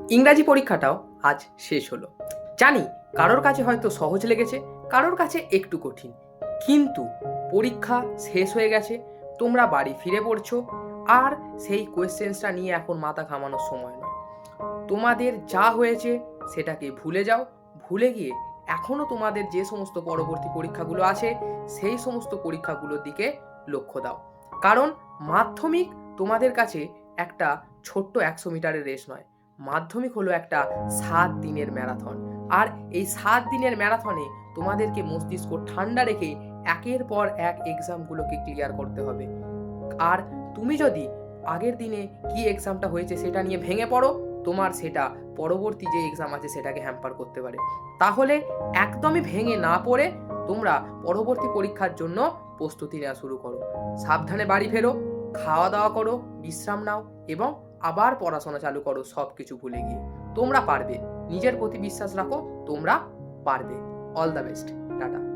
ইংরাজি পরীক্ষাটাও আজ শেষ হলো। জানি কারোর কাছে হয়তো সহজ লেগেছে, কারোর কাছে একটু কঠিন। কিন্তু পরীক্ষা শেষ হয়ে গেছে, তোমরা বাড়ি ফিরে পড়ছো, আর সেই কোয়েশ্চেন্সটা নিয়ে এখন মাথা ঘামানোর সময় নয়। তোমাদের যা হয়েছে সেটাকে ভুলে যাও। ভুলে গিয়ে এখনও তোমাদের যে সমস্ত পরবর্তী পরীক্ষাগুলো আছে সেই সমস্ত পরীক্ষাগুলোর দিকে লক্ষ্য দাও। কারণ মাধ্যমিক তোমাদের কাছে একটা ছোট্ট 100 মিটারের রেস নয়। মাধ্যমিক হলো একটা 7 দিনের ম্যারাথন। আর এই 7 দিনের ম্যারাথনে তোমাদেরকে মস্তিষ্ক ঠান্ডা রেখে একের পর এক এক্সামগুলোকে ক্লিয়ার করতে হবে। আর তুমি যদি আগের দিনে কি এক্সামটা হয়েছে সেটা নিয়ে ভেঙে পড়ো, তোমার সেটা পরবর্তী যে এক্সাম আছে সেটাকে হ্যাম্পার করতে পারে। তাহলে একদমই ভেঙে না পড়ে তোমরা পরবর্তী পরীক্ষার জন্য প্রস্তুতি নেওয়া শুরু করো। সাবধানে বাড়ি ফেরো, খাওয়া দাওয়া করো, বিশ্রাম নাও এবং আবার পড়াশোনা চালু করো সব কিছু ভুলে গিয়ে। তোমরা পারবে। নিজের প্রতি বিশ্বাস রাখো, তোমরা পারবে। All the best. টাটা।